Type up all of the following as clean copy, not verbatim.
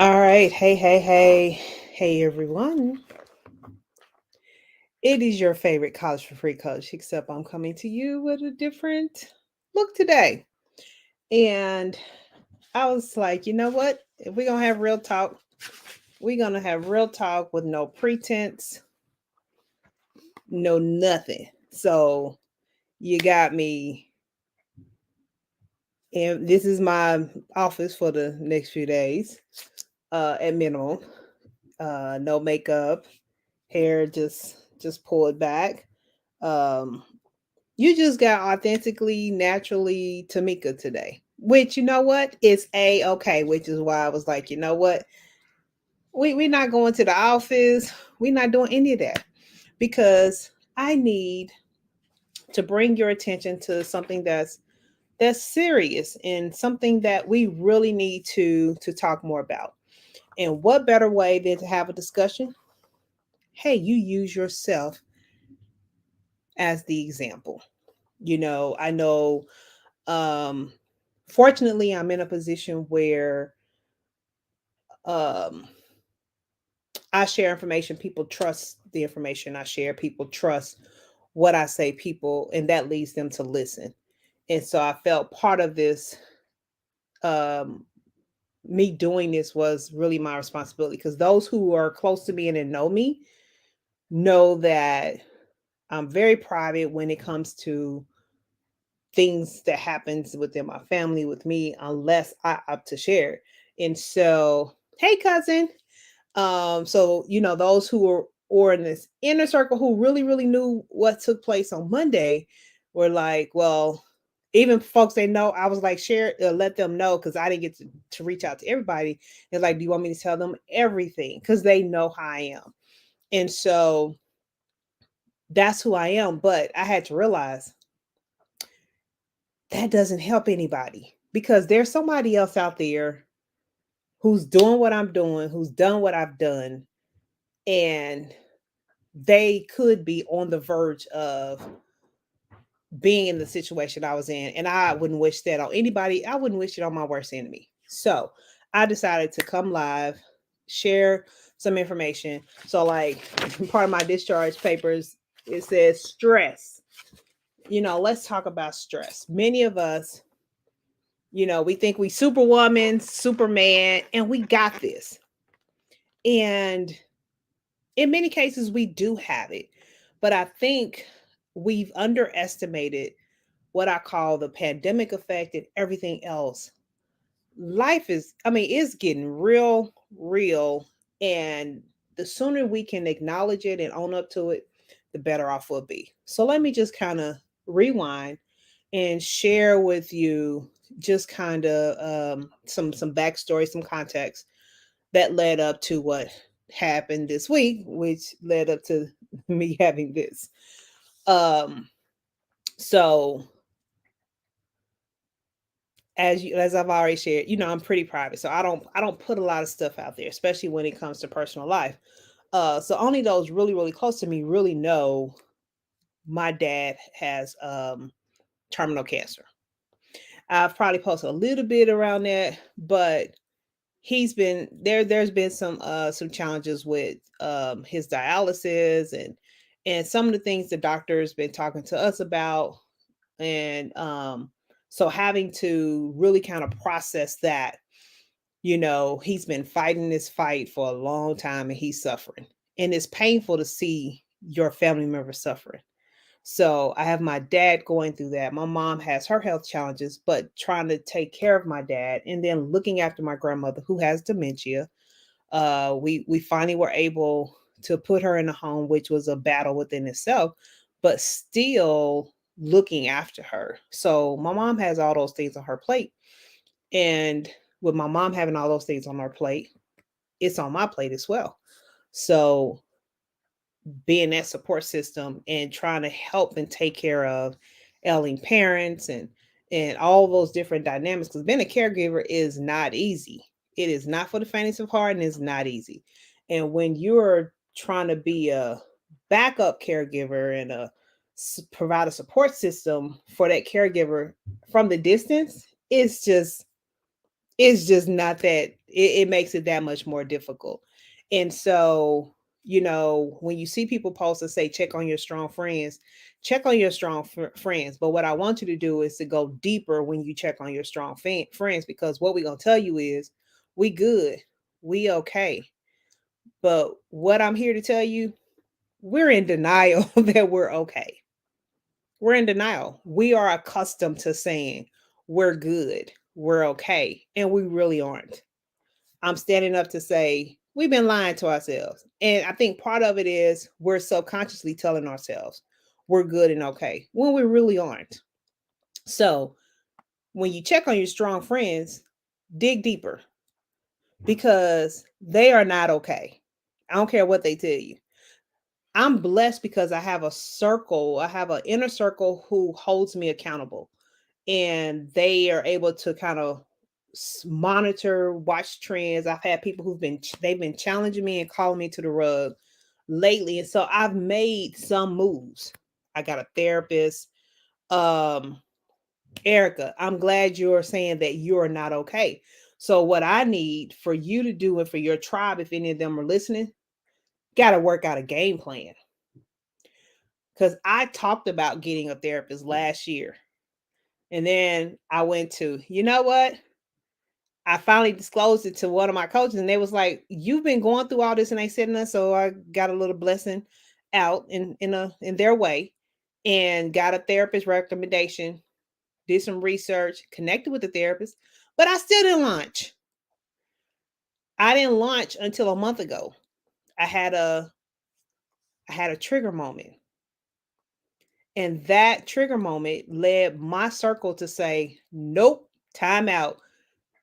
All right. Hey, everyone. It is your favorite College for Free coach, except I'm coming to you with a different look today. And I was like, you know what? If we're going to have real talk, we're going to have real talk with no pretense, no nothing. So you got me. And this is my office for the next few days, at minimum. No makeup, hair just pulled back. Um, you just got authentically, naturally Tameka today. Which you know what? It's a okay, which is why I was like, you know what? We're not going to the office. We're not doing any of that. Because I need to bring your attention to something that's serious and something that we really need to talk more about. And what better way than to have a discussion? Hey, you use yourself as the example. I know, um fortunately I'm in a position where um I share information, people trust the information I share, people trust what I say, people, and that leads them to listen. And so I felt part of this, um me doing this was really my responsibility, because those who are close to me and that know me know that I'm very private when it comes to things that happens within my family with me, unless I opt to share. And so, hey cousin. So those who are or in this inner circle who really knew what took place on Monday were like, well, even folks they know, I was like, share, let them know, because I didn't get to reach out to everybody. They're like, do you want me to tell them everything? Because they know how I am. And so that's who I am. But I had to realize that doesn't help anybody, because there's somebody else out there who's doing what I'm doing, who's done what I've done, and they could be on the verge of being in the situation I was in. And I wouldn't wish that on anybody. I wouldn't wish it on my worst enemy. So I decided to come live, share some information. So, like, part of my discharge papers, it says stress. Let's talk about stress. Many of us, we think we superwoman, superman, and we got this. And in many cases, we do have it. But I think we've underestimated what I call the pandemic effect and everything else. Life is, I mean, it's getting real, real. And the sooner we can acknowledge it and own up to it, the better off we'll be. So let me just kind of rewind and share with you just kind of some backstory, some context that led up to what happened this week, which led up to me having this. Um, so as I've already shared, I'm pretty private, so I don't put a lot of stuff out there, especially when it comes to personal life. So only those really close to me really know my dad has terminal cancer. I've probably posted a little bit around that, but he's been there. There's been some challenges with his dialysis and some of the things the doctor's been talking to us about, and so having to really kind of process that. He's been fighting this fight for a long time and he's suffering, and it's painful to see your family member suffering. So I have my dad going through that. My mom has her health challenges, but trying to take care of my dad and then looking after my grandmother who has dementia. We finally were able to put her in a home, which was a battle within itself, but still looking after her. So my mom has all those things on her plate. And with my mom having all those things on her plate, it's on my plate as well. So being that support system and trying to help and take care of ailing parents and all those different dynamics, because being a caregiver is not easy. It is not for the faintest of heart, and it's not easy. And when you're trying to be a backup caregiver and provide a support system for that caregiver from the distance, it's just not that it makes it that much more difficult. And so, when you see people post and say, check on your strong friends, check on your strong friends. But what I want you to do is to go deeper when you check on your strong friends, because what we're going to tell you is we good, we okay. But what I'm here to tell you, we're in denial that we're okay. We're in denial. We are accustomed to saying we're good, we're okay, and we really aren't. I'm standing up to say we've been lying to ourselves. And I think part of it is we're subconsciously telling ourselves we're good and okay when we really aren't. So when you check on your strong friends, dig deeper, because they are not okay. I don't care what they tell you. I'm blessed because I have a circle, I have an inner circle who holds me accountable, and they are able to kind of monitor, watch trends. I've had people they've been challenging me and calling me to the rug lately, and so I've made some moves. I got a therapist. Um, Erica, I'm glad you're saying that you're not okay. So what I need for you to do, and for your tribe, if any of them are listening, got to work out a game plan. Because I talked about getting a therapist last year. And then I went to, you know what? I finally disclosed it to one of my coaches, and they was like, "You've been going through all this and ain't said nothing." So I got a little blessing out in their way, and got a therapist recommendation. Did some research, connected with the therapist, but I still didn't launch. I didn't launch until a month ago. I had a I had a trigger moment, and that trigger moment led my circle to say, "Nope, time out."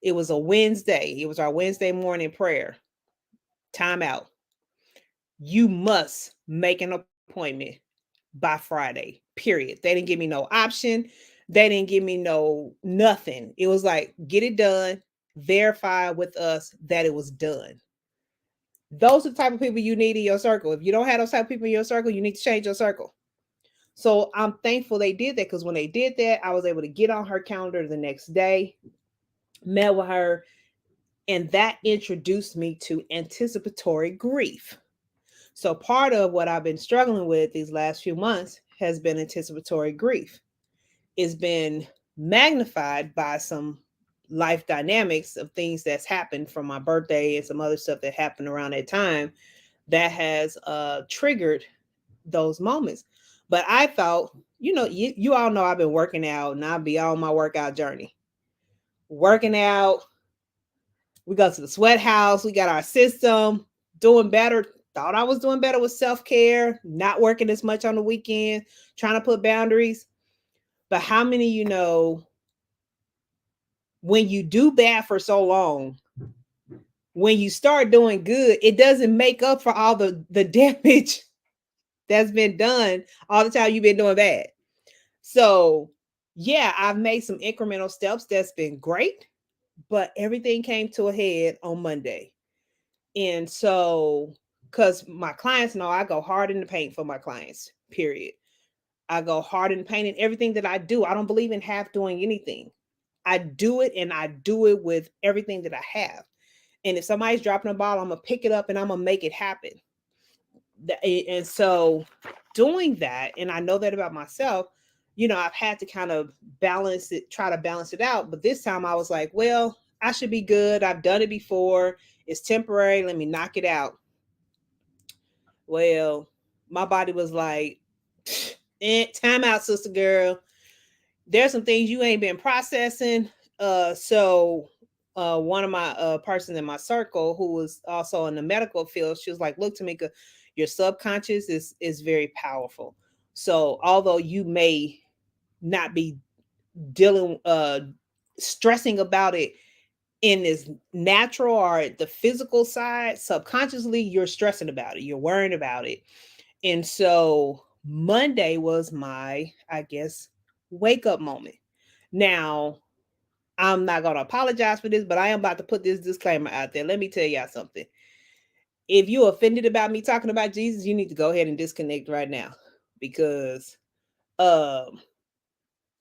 It was a Wednesday. It was our Wednesday morning prayer. Time out. You must make an appointment by Friday, period. They didn't give me no option. They didn't give me no nothing. It was like, get it done, verify with us that it was done. Those are the type of people you need in your circle. If you don't have those type of people in your circle, you need to change your circle. So I'm thankful they did that, because when they did that, I was able to get on her calendar the next day, met with her, and that introduced me to anticipatory grief. So part of what I've been struggling with these last few months has been anticipatory grief. It's been magnified by some life dynamics of things that's happened from my birthday and some other stuff that happened around that time that has triggered those moments. But I thought, you all know I've been working out, and I'll be on my workout journey. Working out, we go to the sweat house, we got our system, doing better. Thought I was doing better with self-care, not working as much on the weekend, trying to put boundaries. But how many when you do bad for so long, when you start doing good, it doesn't make up for all the damage that's been done all the time you've been doing bad. So, yeah, I've made some incremental steps that's been great, but everything came to a head on Monday. And so, because my clients know I go hard in the paint for my clients, period. I go hard in the paint in everything that I do. I don't believe in half doing anything. I do it, and I do it with everything that I have. And if somebody's dropping a ball, I'm going to pick it up and I'm going to make it happen. And so, doing that, and I know that about myself, I've had to kind of try to balance it out. But this time I was like, well, I should be good. I've done it before. It's temporary. Let me knock it out. Well, my body was like, time out, sister girl. There's some things you ain't been processing. So one of my person in my circle who was also in the medical field, she was like, look, Tameka, your subconscious is very powerful. So although you may not be dealing stressing about it in this natural or the physical side, subconsciously you're stressing about it, you're worrying about it. And so Monday was my, I guess, wake up moment. Now, I'm not going to apologize for this, but I am about to put this disclaimer out there. Let me tell y'all something. If you're offended about me talking about Jesus, you need to go ahead and disconnect right now, because um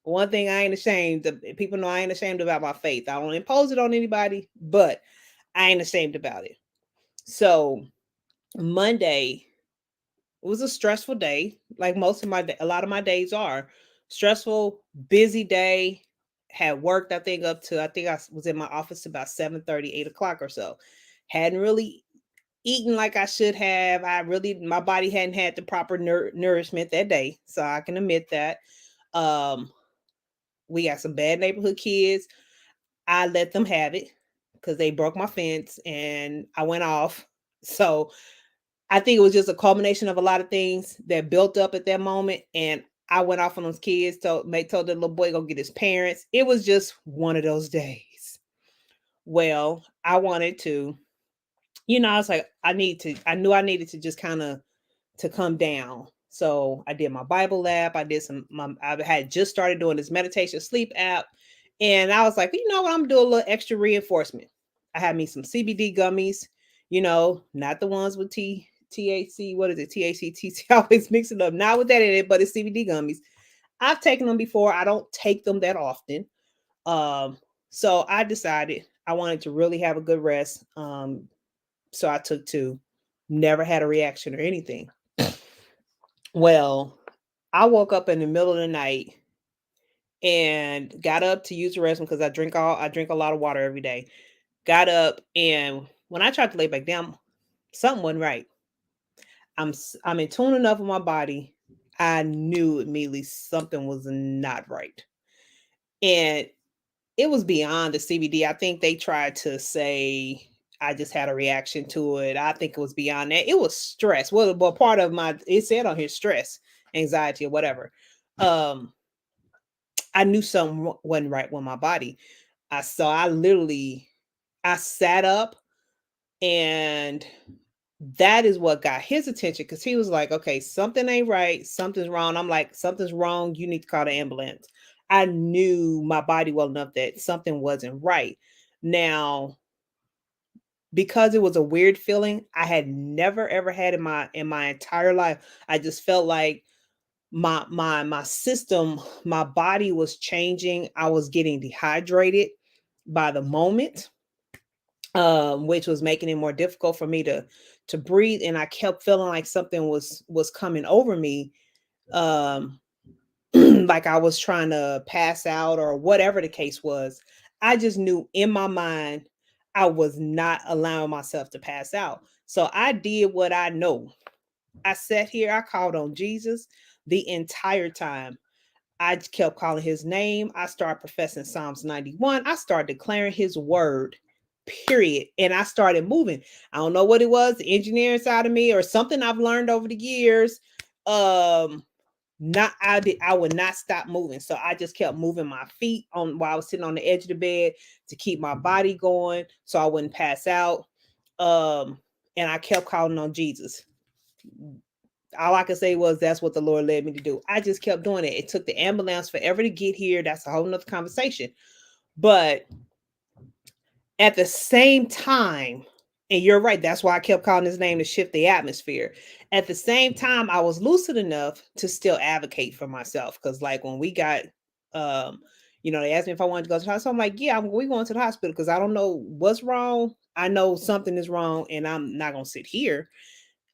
one thing I ain't ashamed of, people know I ain't ashamed about my faith. I don't impose it on anybody, but I ain't ashamed about it. So Monday was a stressful day, like most of a lot of my days are stressful, busy day. Had worked, I think was in my office about 7:30, 8 o'clock or so. Hadn't really eaten like I should have. My body hadn't had the proper nourishment that day, so I can admit that. Um, we got some bad neighborhood kids. I let them have it because they broke my fence and I went off. So I think it was just a culmination of a lot of things that built up at that moment. And I went off on those kids, told the little boy go get his parents. It was just one of those days. Well, I wanted to, I was like, I knew I needed to just kind of to come down. So I did my Bible lab. I had just started doing this meditation sleep app. And I was like, you know what? I'm doing a little extra reinforcement. I had me some CBD gummies, not the ones with THC. What is it? THC, TC. I always mix it up. Not with that in it, but it's CBD gummies. I've taken them before. I don't take them that often. Um, so I decided I wanted to really have a good rest. So I took two. Never had a reaction or anything. Well, I woke up in the middle of the night and got up to use the restroom because I drink a lot of water every day. Got up, and when I tried to lay back down, something wasn't right. I'm in tune enough with my body. I knew immediately something was not right. And it was beyond the CBD. I think they tried to say I just had a reaction to it. I think it was beyond that. It was stress. Well, part of it said on here stress, anxiety, or whatever. Um, I knew something wasn't right with my body. I sat up, and that is what got his attention because he was like, okay, something ain't right, something's wrong. I'm like, something's wrong, you need to call the ambulance. I knew my body well enough that something wasn't right. Now, because it was a weird feeling I had never ever had in my entire life, I just felt like my system, my body was changing. I was getting dehydrated by the moment, which was making it more difficult for me to breathe. And I kept feeling like something was coming over me, um, like I was trying to pass out or whatever the case was. I just knew in my mind I was not allowing myself to pass out. So I did what I know. I sat here, I called on Jesus the entire time. I kept calling his name. I started professing Psalms 91. I started declaring his word, period. And I started moving. I don't know what it was, the engineering side of me or something I've learned over the years. Um, I would not stop moving. So I just kept moving my feet on while I was sitting on the edge of the bed to keep my body going so I wouldn't pass out. And I kept calling on Jesus. All I could say was that's what the Lord led me to do. I just kept doing it. It took the ambulance forever to get here. That's a whole nother conversation. But at the same time, and you're right, that's why I kept calling his name to shift the atmosphere. At the same time, I was lucid enough to still advocate for myself. Cause like when we got they asked me if I wanted to go to the hospital. I'm like, yeah, we going to the hospital because I don't know what's wrong. I know something is wrong, and I'm not gonna sit here.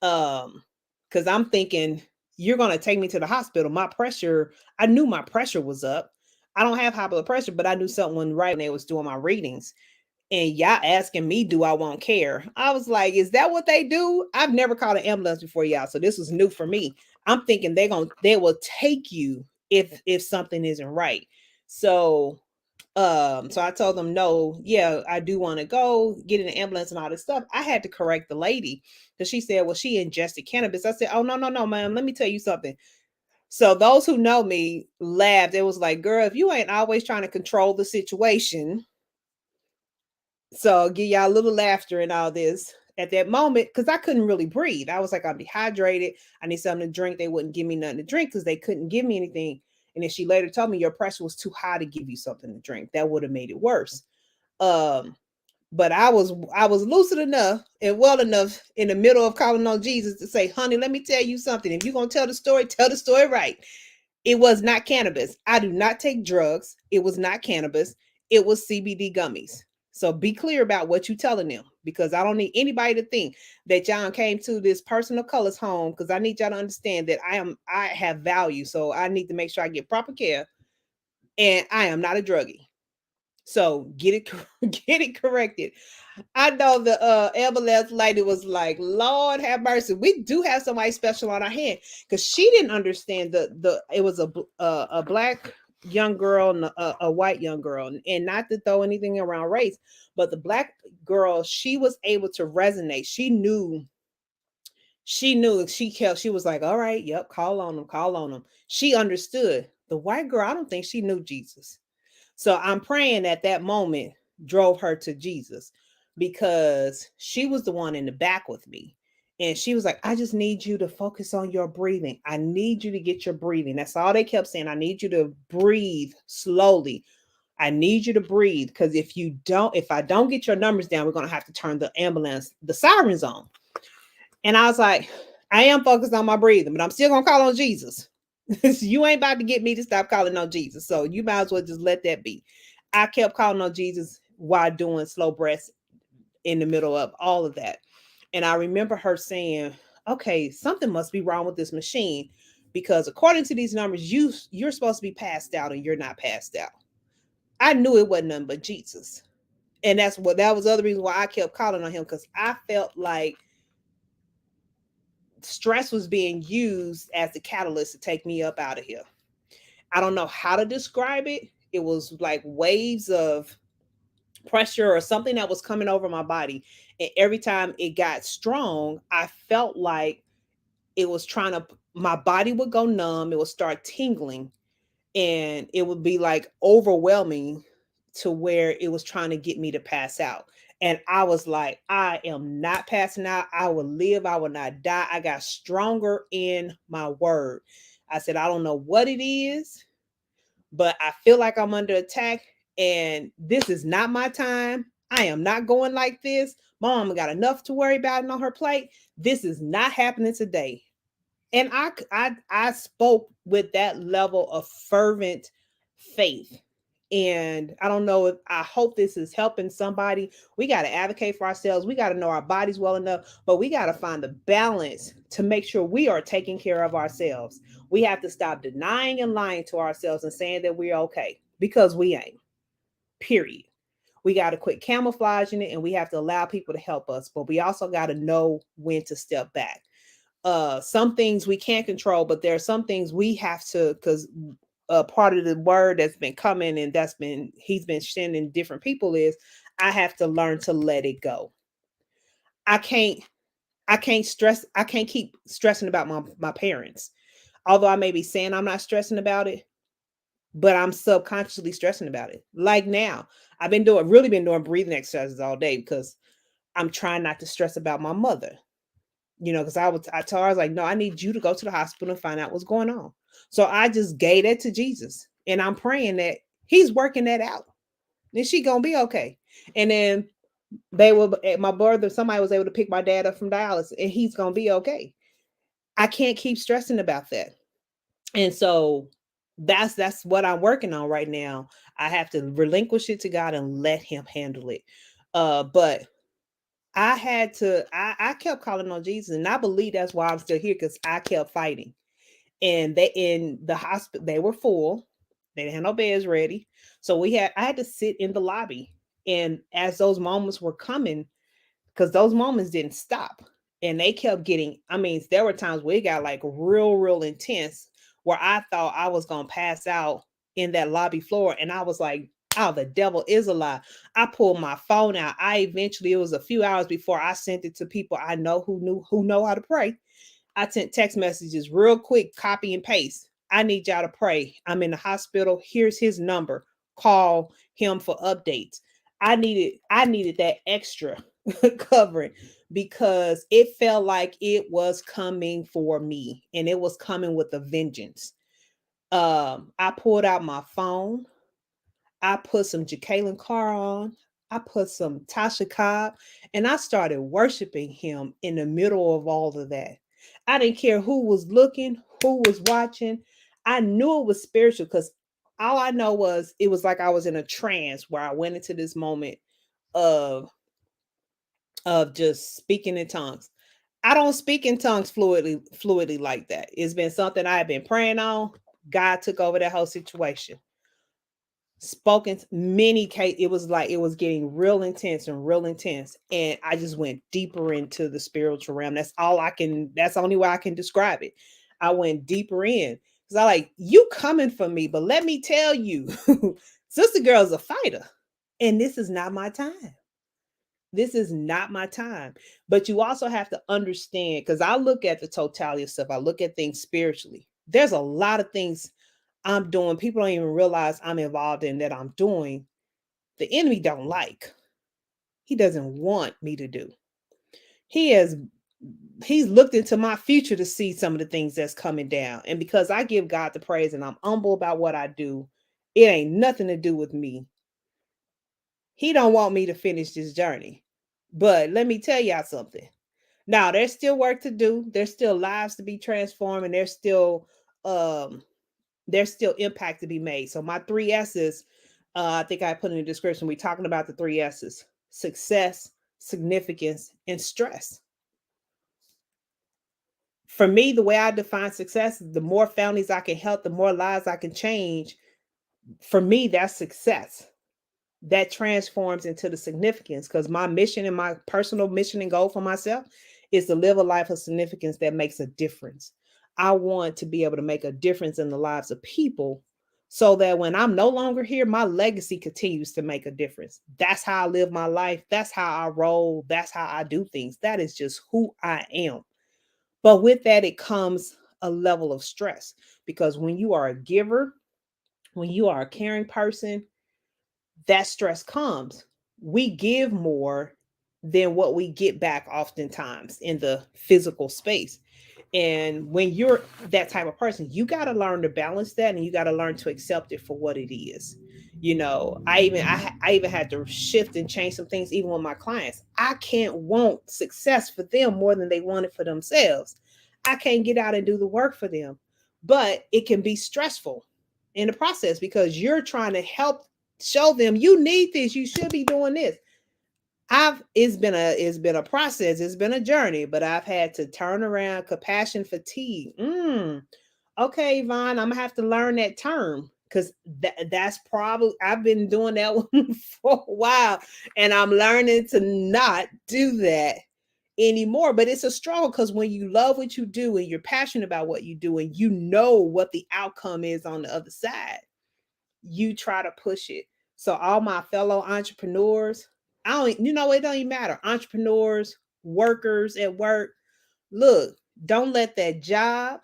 Because I'm thinking you're gonna take me to the hospital. I knew my pressure was up. I don't have high blood pressure, but I knew something wasn't right when they was doing my readings. And y'all asking me, do I want care? I was like, is that what they do? I've never called an ambulance before, y'all. So this was new for me. I'm thinking they will take you if something isn't right. So I told them no, yeah, I do want to go get in an ambulance and all this stuff. I had to correct the lady because she said, well, she ingested cannabis. I said, oh, no, no, no, ma'am, let me tell you something. So those who know me laughed. It was like, girl, if you ain't always trying to control the situation. So give y'all a little laughter and all this at that moment because I couldn't really breathe. I was like, I'm dehydrated. I need something to drink. They wouldn't give me nothing to drink because they couldn't give me anything. And then she later told me your pressure was too high to give you something to drink. That would have made it worse. Um, but I was lucid enough and well enough in the middle of calling on Jesus to say, honey, let me tell you something. If you're gonna tell the story right. It was not cannabis. I do not take drugs. It was not cannabis. It was CBD gummies. So be clear about what you're telling them. because I don't need anybody to think that y'all came to this person of color's home, because I need y'all to understand that I have value. So I need to make sure I get proper care, and I am not a druggie. So get it get it corrected. I know the ambulance lady was like, Lord have mercy. We do have somebody special on our hand, because she didn't understand the it was a black young girl and a white young girl, and not to throw anything around race, but the black girl, she was able to resonate. She knew she was like, all right, yep, call on them, call on them. She understood. The white girl, I don't think she knew Jesus. So I'm praying that that moment drove her to Jesus, because she was the one in the back with me. And she was like, I just need you to focus on your breathing. I need you to get your breathing. That's all they kept saying. I need you to breathe slowly. I need you to breathe, because if I don't get your numbers down, we're going to have to turn the ambulance, the sirens on. And I was like, I am focused on my breathing, but I'm still going to call on Jesus. You ain't about to get me to stop calling on Jesus. So you might as well just let that be. I kept calling on Jesus while doing slow breaths in the middle of all of that. And I remember her saying, okay, something must be wrong with this machine, because according to these numbers, you're supposed to be passed out and you're not passed out. I knew it wasn't nothing but Jesus. And that was the other reason why I kept calling on him, because I felt like stress was being used as the catalyst to take me up out of here. I don't know how to describe it. It was like waves of pressure or something that was coming over my body. And every time it got strong, I felt like it was my body would go numb, it would start tingling, and it would be like overwhelming to where it was trying to get me to pass out. And I was like, I am not passing out. I will live. I will not die. I got stronger in my word. I said, I don't know what it is, but I feel like I'm under attack, and this is not my time. I am not going like this. Mom got enough to worry about on her plate. This is not happening today. And I spoke with that level of fervent faith. And I don't know, if I hope this is helping somebody. We got to advocate for ourselves. We got to know our bodies well enough, but we got to find the balance to make sure we are taking care of ourselves. We have to stop denying and lying to ourselves and saying that we're okay, because we ain't. Period. We got to quit camouflaging it, and we have to allow people to help us, but we also got to know when to step back. Some things we can't control, but there are some things we have to, because part of the word that's been coming and he's been sending different people is, I have to learn to let it go. I can't I can't keep stressing about my parents. Although I may be saying I'm not stressing about it, but I'm subconsciously stressing about it. Like now, really been doing breathing exercises all day, because I'm trying not to stress about my mother. Because I told her, I was like, no, I need you to go to the hospital and find out what's going on. So I just gave that to Jesus. And I'm praying that he's working that out. And she gonna be okay. And then my brother, somebody was able to pick my dad up from dialysis, and he's gonna be okay. I can't keep stressing about that. And so that's what I'm working on right now. I have to relinquish it to God and let him handle it. But I kept calling on Jesus, and I believe that's why I'm still here, because I kept fighting. And they in the hospital, they were full. They didn't have no beds ready. So I had to sit in the lobby. And as those moments were coming, because those moments didn't stop. And they kept getting, I mean, there were times where it got like real, real intense, where I thought I was gonna pass out in that lobby floor. And I was like, oh, the devil is a lie. I pulled my phone out. It was a few hours before I sent it to people I know who know how to pray. I sent text messages real quick, copy and paste. I need y'all to pray. I'm in the hospital. Here's his number. Call him for updates. I needed that extra covering, because it felt like it was coming for me, and it was coming with a vengeance. I pulled out my phone. I put some Jacqueline Carr on. I put some Tasha Cobb, and I started worshiping him in the middle of all of that. I didn't care who was looking, who was watching. I knew it was spiritual, because all I know was it was like I was in a trance, where I went into this moment of of just speaking in tongues. I don't speak in tongues fluidly like that. It's been something I've been praying on. God took over that whole situation. Spoken many case, it was like it was getting real intense and real intense, and I just went deeper into the spiritual realm. That's the only way I can describe it. I went deeper in because I like you coming for me, but let me tell you, sister girl's a fighter, and this is not my time. This is not my time. But you also have to understand, because I look at the totality of stuff, I look at things spiritually. There's a lot of things I'm doing. People don't even realize I'm involved in that I'm doing. The enemy don't like. He doesn't want me to do. He has he's looked into my future to see some of the things that's coming down. And because I give God the praise and I'm humble about what I do, it ain't nothing to do with me. He don't want me to finish this journey. But let me tell y'all something. Now, there's still work to do. There's still lives to be transformed, and um there's still impact to be made. So my three S's, I think I put in the description. We're talking about the three S's: success, significance, and stress. For me, the way I define success, the more families I can help, the more lives I can change. For me, that's success. That transforms into the significance, because my mission and my personal mission and goal for myself is to live a life of significance that makes a difference. I want to be able to make a difference in the lives of people so that when I'm no longer here, my legacy continues to make a difference. That's how I live my life. That's how I roll. That's how I do things. That is just who I am. But with that, it comes a level of stress, because when you are a giver, when you are a caring person, that stress comes. We give more than what we get back oftentimes in the physical space. And when you're that type of person, you got to learn to balance that, and you got to learn to accept it for what it is. I even had to shift and change some things even with my clients. I can't want success for them more than they want it for themselves. I can't get out and do the work for them. But it can be stressful in the process, because you're trying to help show them you need this, you should be doing this. I've it's been a process, it's been a journey, but I've had to turn around compassion fatigue. Okay, Yvonne, I'm gonna have to learn that term, because that's probably I've been doing that one for a while, and I'm learning to not do that anymore. But it's a struggle, because when you love what you do and you're passionate about what you do and you know what the outcome is on the other side, you try to push it. So all my fellow entrepreneurs, I don't, it don't even matter. Entrepreneurs, workers at work, look, don't let that job,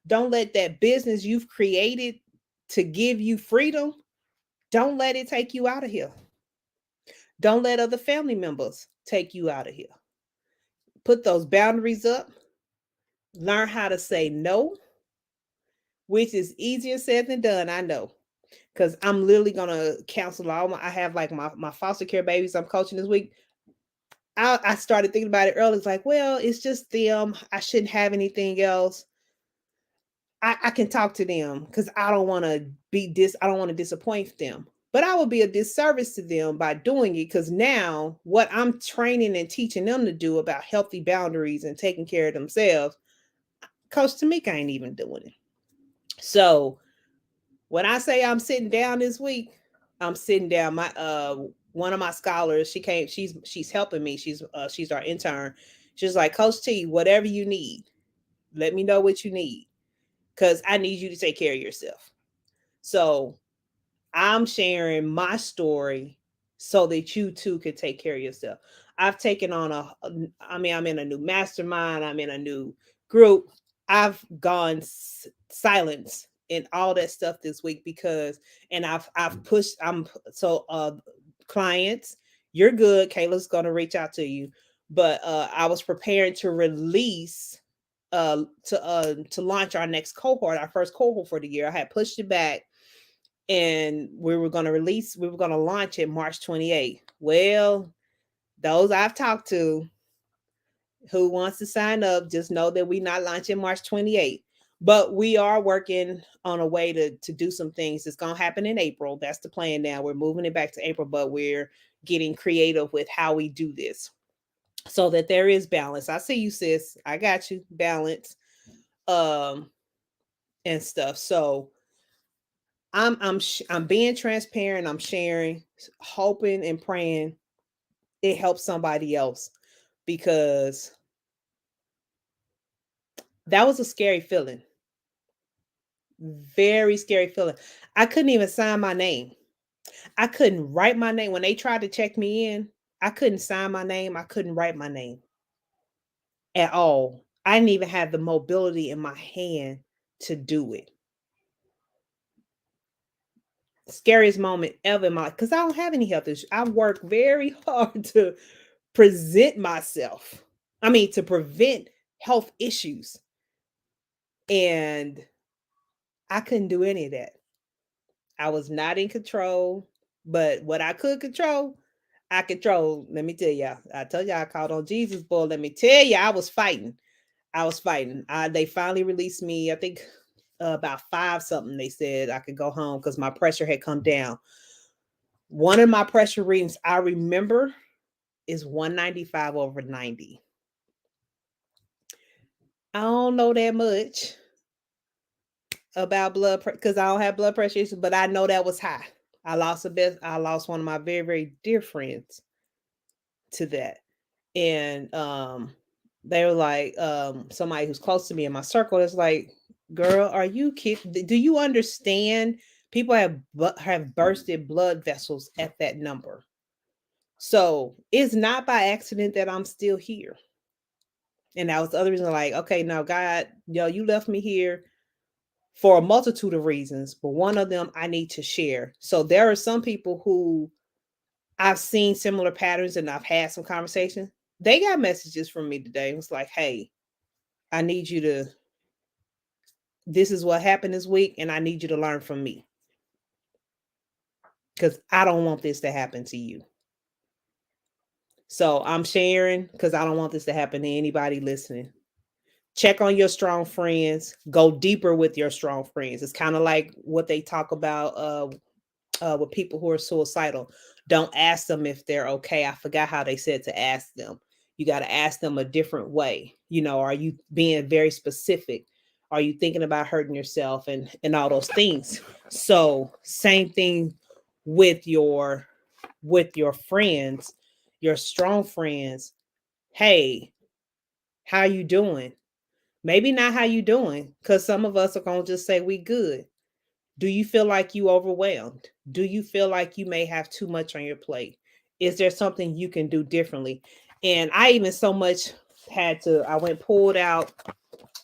don't let that business you've created to give you freedom, don't let it take you out of here. Don't let other family members take you out of here. Put those boundaries up. Learn how to say no, which is easier said than done, I know. Because I'm literally gonna counsel I have like my foster care babies I'm coaching this week. I started thinking about it early. It's like, well, it's just them. I shouldn't have anything else. I can talk to them because I don't want to I don't want to disappoint them. But I would be a disservice to them by doing it, because now what I'm training and teaching them to do about healthy boundaries and taking care of themselves, Coach Tameka ain't even doing it. So when I say I'm sitting down this week, I'm sitting down. My one of my scholars, she's helping me. She's our intern. She's like, Coach T, whatever you need, let me know what you need, because I need you to take care of yourself. So I'm sharing my story so that you too can take care of yourself. I've taken on I mean, I'm in a new mastermind, I'm in a new group. I've gone silence and all that stuff this week, because, and I've pushed, clients, you're good. Kayla's going to reach out to you. But I was preparing to release to launch our next cohort, our first cohort for the year. I had pushed it back, and we were going to launch it March 28th. Well, those I've talked to who wants to sign up, just know that we're not launching March 28th. But we are working on a way to do some things. It's going to happen in April. That's the plan now. We're moving it back to April, but we're getting creative with how we do this. so that there is balance. I see you, sis. I got you. Balance. Um and stuff. So I'm being transparent. I'm sharing, hoping and praying it helps somebody else, because that was a scary feeling. Very scary feeling. I couldn't even sign my name. I couldn't write my name when they tried to check me in. I couldn't sign my name. I couldn't write my name at all. I didn't even have the mobility in my hand to do it. Scariest moment ever in my life, because I don't have any health issues. I work very hard to present myself. I mean, to prevent health issues. And I couldn't do any of that. I was not in control, but what I could control, I control. Let me tell y'all. I told y'all I called on Jesus, boy. Let me tell you, I was fighting. I was fighting. They finally released me. I think about 5 something. They said I could go home because my pressure had come down. One of my pressure readings I remember is 195 over 90. I don't know that much about blood because I don't have blood pressure issues, but I know that was high. I lost one of my very, very dear friends to that. And they were like, somebody who's close to me in my circle is like, girl, are you kidding? Do you understand? People have bursted blood vessels at that number. So it's not by accident that I'm still here. And that was the other reason, like, okay, now God, you left me here for a multitude of reasons, but one of them I need to share. So there are some people who I've seen similar patterns and I've had some conversations. They got messages from me today. It was like, hey, I need you to, this is what happened this week, and I need you to learn from me. Because I don't want this to happen to you. So I'm sharing because I don't want this to happen to anybody listening. Check on your strong friends. Go deeper with your strong friends. It's kind of like what they talk about with people who are suicidal. Don't ask them if they're okay. I forgot how they said to ask them. You got to ask them a different way. Are you being very specific? Are you thinking about hurting yourself and all those things? So same thing with your friends, your strong friends. Hey, how you doing? Maybe not how you doing, because some of us are gonna just say we good. Do you feel like you overwhelmed? Do you feel like you may have too much on your plate? Is there something you can do differently? And I even so much I went pulled out.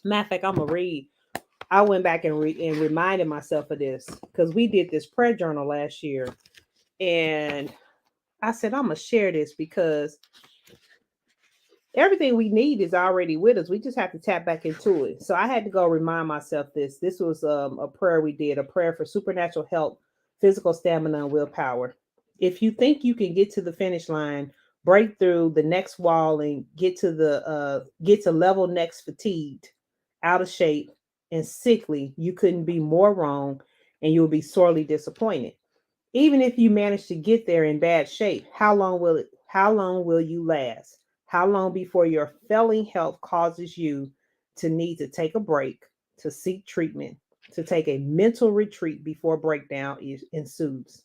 Matter of fact, I'm gonna read. I went back and reminded myself of this because we did this prayer journal last year. And I said, I'm gonna share this because everything we need is already with us. We just have to tap back into it. So I had to go remind myself this. This was a prayer we did, a prayer for supernatural help, physical stamina, and willpower. If you think you can get to the finish line, break through the next wall, and get to level next fatigued, out of shape, and sickly, you couldn't be more wrong, and you'll be sorely disappointed. Even if you manage to get there in bad shape, how long will you last? How long before your failing health causes you to need to take a break, to seek treatment, to take a mental retreat before breakdown ensues?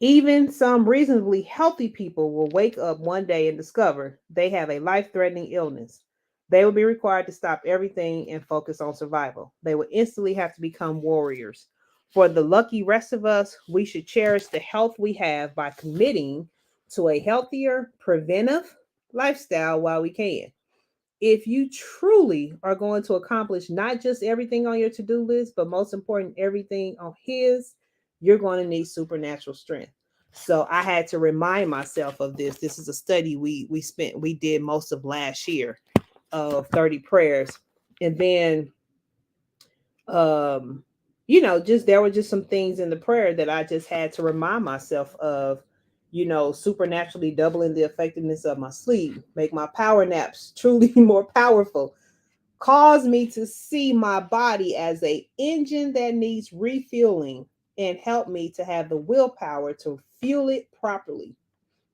Even some reasonably healthy people will wake up one day and discover they have a life threatening illness. They will be required to stop everything and focus on survival. They will instantly have to become warriors. For the lucky rest of us, we should cherish the health we have by committing to a healthier, preventive lifestyle while we can. If you truly are going to accomplish not just everything on your to-do list, but most important, everything on his, you're going to need supernatural strength. So I had to remind myself of this. This is a study we did most of last year of 30 prayers. And then um just there were just some things in the prayer that I just had to remind myself of, supernaturally doubling the effectiveness of my sleep, make my power naps truly more powerful, cause me to see my body as a engine that needs refueling, and help me to have the willpower to fuel it properly,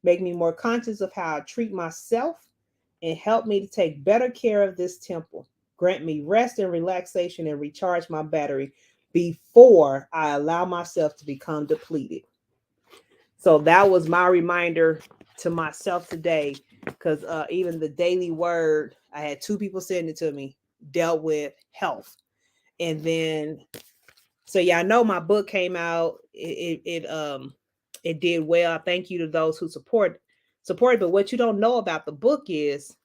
make me more conscious of how I treat myself and help me to take better care of this temple. Grant me rest and relaxation and recharge my battery before I allow myself to become depleted. So that was my reminder to myself today, because even the daily word, I had two people send it to me, dealt with health. And then, so yeah, I know my book came out. It did well. Thank you to those who support. But what you don't know about the book is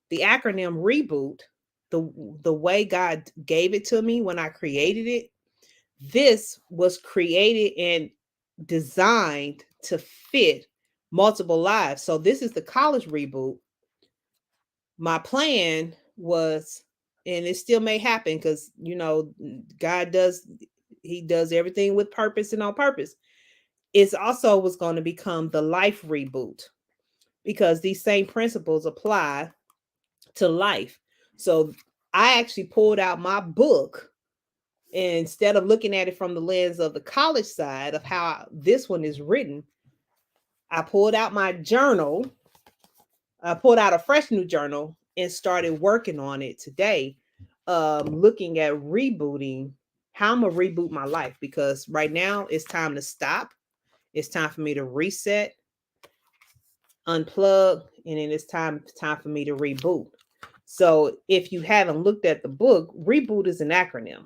the acronym reboot. The way God gave it to me when I created it, this was created and designed to fit multiple lives. So this is the college reboot. My plan was, and it still may happen because God does, he does everything with purpose and on purpose. It's also was going to become the life reboot, because these same principles apply to life. So I actually pulled out my book, and instead of looking at it from the lens of the college side of how this one is written, I pulled out my journal. I pulled out a fresh new journal and started working on it today, looking at rebooting, how I'm going to reboot my life, because right now it's time to stop. It's time for me to reset, unplug, and then it's time for me to reboot. So if you haven't looked at the book, reboot is an acronym.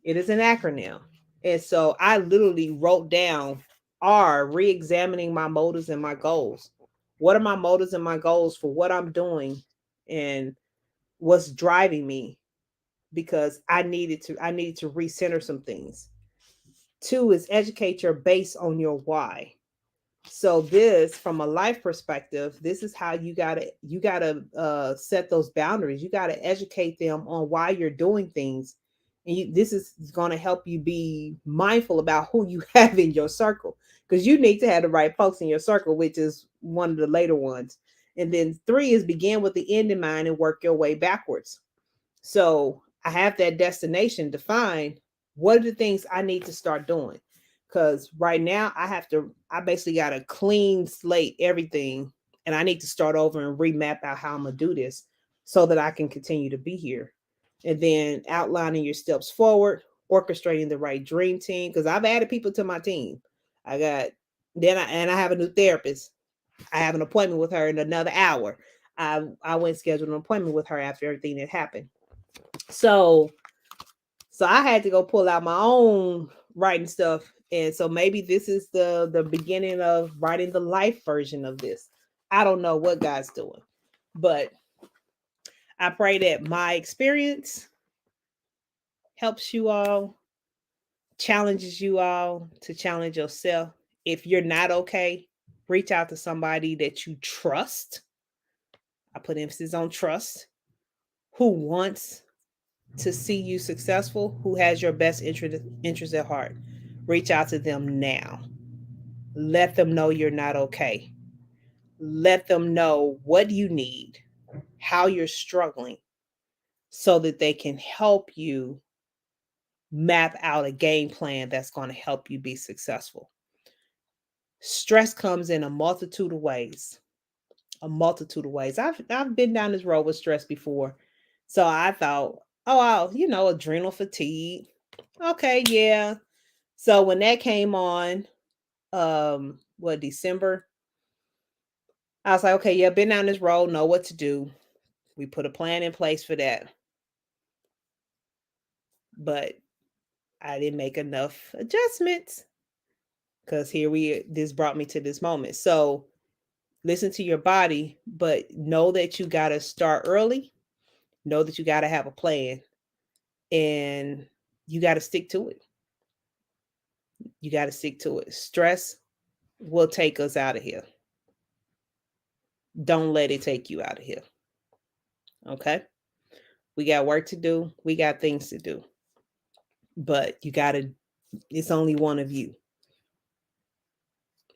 It is an acronym. And so I literally wrote down R, re-examining my motives and my goals. What are my motives and my goals for what I'm doing and what's driving me? Because I needed to recenter some things. Two is educate your base on your why. So this, from a life perspective, this is how you gotta set those boundaries. You gotta educate them on why you're doing things, and this is going to help you be mindful about who you have in your circle, because you need to have the right folks in your circle, which is one of the later ones. And then three is begin with the end in mind and work your way backwards. So I have that destination defined. What are the things I need to start doing? Because right now I basically got a clean slate, everything, and I need to start over and remap out how I'm going to do this so that I can continue to be here. And then outlining your steps forward, orchestrating the right dream team, because I've added people to my team. I got, I have a new therapist. I have an appointment with her in another hour. I went scheduled an appointment with her after everything that happened. So I had to go pull out my own writing stuff. And so maybe this is the beginning of writing the life version of this. I don't know what God's doing. But I pray that my experience helps you all, challenges you all to challenge yourself. If you're not okay, reach out to somebody that you trust. I put emphasis on trust, who wants to see you successful, who has your best interest at heart. Reach out to them now. Let them know you're not okay. Let them know what you need, how you're struggling, so that they can help you map out a game plan that's going to help you be successful. Stress comes in a multitude of ways. A multitude of ways. I've been down this road with stress before. So I thought, oh, adrenal fatigue. Okay, yeah. So when that came on, December, I was like, okay, yeah, been down this road, know what to do. We put a plan in place for that. But I didn't make enough adjustments, because this brought me to this moment. So listen to your body, but know that you got to start early. Know that you got to have a plan, and you got to stick to it. You got to stick to it. Stress will take us out of here. Don't let it take you out of here. Okay? We got work to do. We got things to do. But it's only one of you.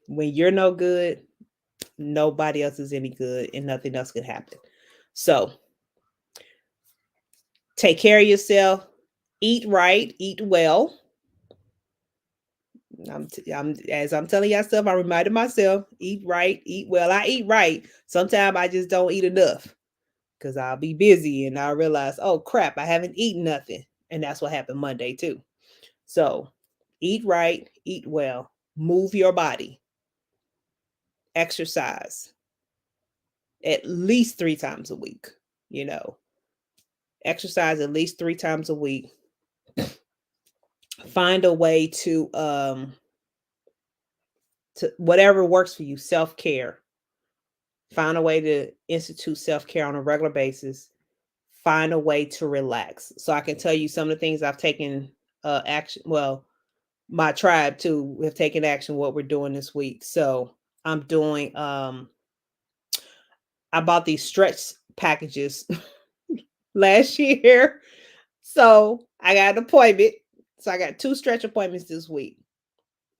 When you're no good, nobody else is any good, and nothing else can happen. So take care of yourself, eat right, eat well, I'm as I'm telling y'all stuff. I reminded myself: eat right, eat well. I eat right. Sometimes I just don't eat enough because I'll be busy and I realize, oh crap, I haven't eaten nothing, and that's what happened Monday too. So, eat right, eat well, move your body, exercise at least 3 times a week. You know, exercise at least 3 times a week. Find a way to whatever works for you. Self care. Find a way to institute self care on a regular basis. Find a way to relax. So I can tell you some of the things I've taken action. Well, my tribe too have taken action. What we're doing this week. So I'm doing. I bought these stretch packages last year. So I got an appointment. So I got 2 stretch appointments this week.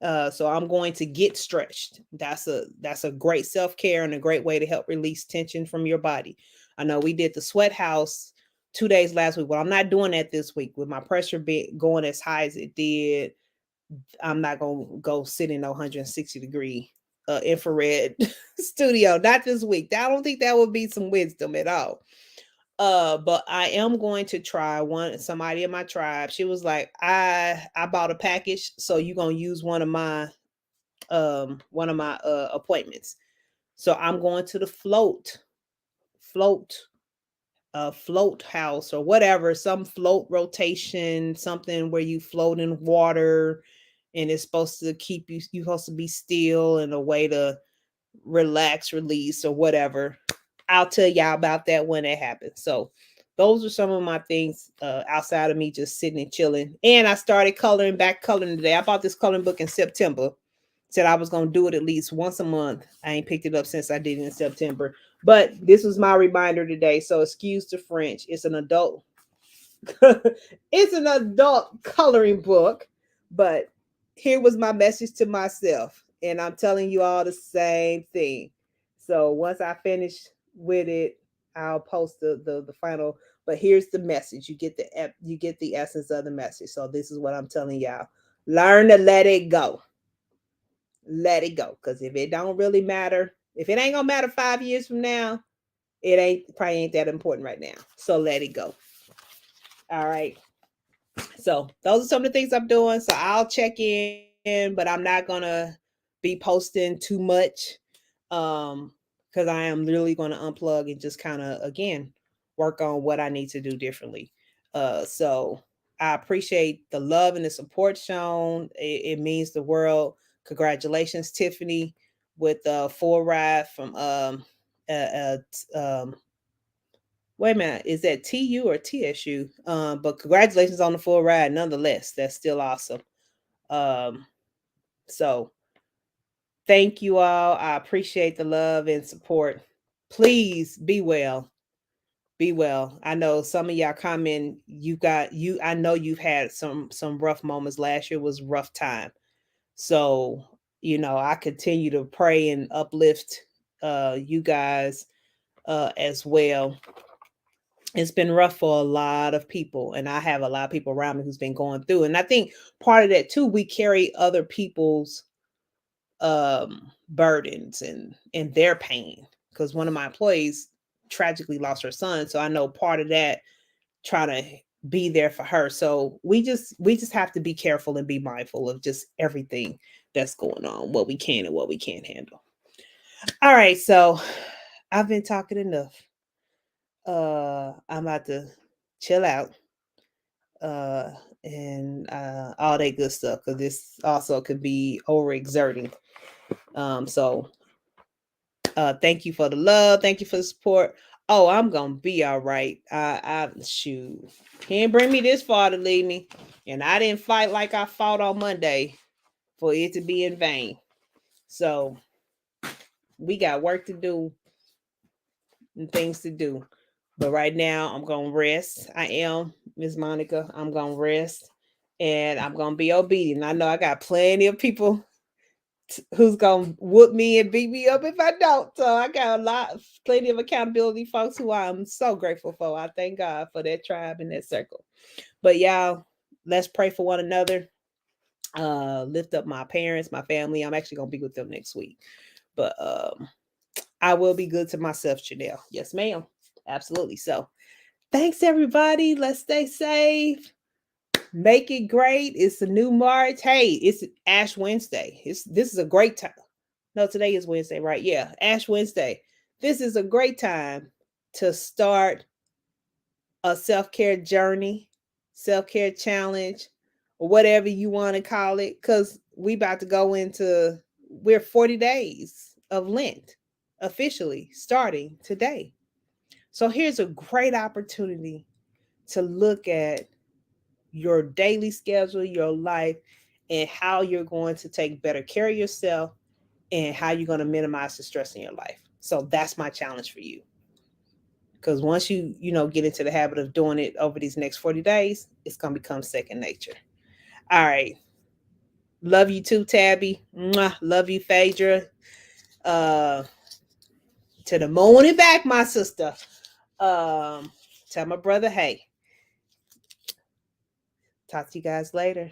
So I'm going to get stretched. That's a great self-care and a great way to help release tension from your body. I know we did the sweat house 2 days last week. Well, I'm not doing that this week with my pressure bit going as high as it did. I'm not gonna go sit in a 160-degree infrared studio. Not this week. I don't think that would be some wisdom at all. But I am going to try one somebody in my tribe. She was like, I bought a package, so you're gonna use one of my appointments. So I'm going to the float float house or whatever, some float rotation, something where you float in water and it's supposed to keep you supposed to be still and a way to relax, release, or whatever. I'll tell y'all about that when it happens. So those are some of my things outside of me just sitting and chilling. And I started back coloring today. I bought this coloring book in September. Said I was gonna do it at least once a month. I ain't picked it up since I did it in September. But this was my reminder today. So excuse the French. It's an adult it's an adult coloring book, but here was my message to myself, and I'm telling you all the same thing. So once I finish with it, I'll post the final. But here's the message: you get the essence of the message. So this is what I'm telling y'all: learn to let it go, let it go, because if it don't really matter, if it ain't gonna matter 5 years from now, it ain't probably ain't that important right now. So let it go. All right. So those are some of the things I'm doing. So I'll check in, but I'm not gonna be posting too much. Um, because I am literally gonna unplug and just kind of again work on what I need to do differently. So I appreciate the love and the support shown. It means the world. Congratulations, Tiffany, with the full ride from uh, uh wait a minute, is that TU or TSU? But congratulations on the full ride, nonetheless. That's still awesome. Um, so thank you all. I appreciate the love and support. Please be well. Be well. I know some of y'all comment. I know you've had some rough moments. Last year was rough time. So I continue to pray and uplift you guys as well. It's been rough for a lot of people, and I have a lot of people around me who's been going through, and I think part of that too, we carry other people's burdens and their pain, because one of my employees tragically lost her son, so I know part of that, trying to be there for her. So we just have to be careful and be mindful of just everything that's going on, what we can and what we can't handle. All right, so I've been talking enough. I'm about to chill out uh and all that good stuff, because this also could be overexerting. So thank you for the love, thank you for the support. Oh, I'm gonna be all right. I shoot, can't bring me this far to leave me, and I didn't fight like I fought on Monday for it to be in vain. So we got work to do and things to do. But right now, I'm gonna rest. I am Miss Monica. I'm gonna rest, and I'm gonna be obedient. I know I got plenty of people who's gonna whoop me and beat me up if I don't. So I got plenty of accountability folks who I'm so grateful for. I thank God for that tribe and that circle. But y'all, let's pray for one another. Lift up my parents, my family. I'm actually gonna be with them next week. But I will be good to myself, Chanel. Yes, ma'am. Absolutely. So thanks everybody. Let's stay safe. Make it great. It's a new March. Hey, it's Ash Wednesday. This is a great time. No, today is Wednesday, right? Yeah, Ash Wednesday. This is a great time to start a self-care journey, self-care challenge, or whatever you want to call it, because we about to go into we're 40 days of Lent officially starting today. So here's a great opportunity to look at your daily schedule, your life, and how you're going to take better care of yourself and how you're going to minimize the stress in your life. So that's my challenge for you. Because once you get into the habit of doing it over these next 40 days, it's going to become second nature. All right. Love you too, Tabby. Mwah. Love you, Phaedra. Uh, to the moon and back, my sister. Tell my brother, hey, talk to you guys later.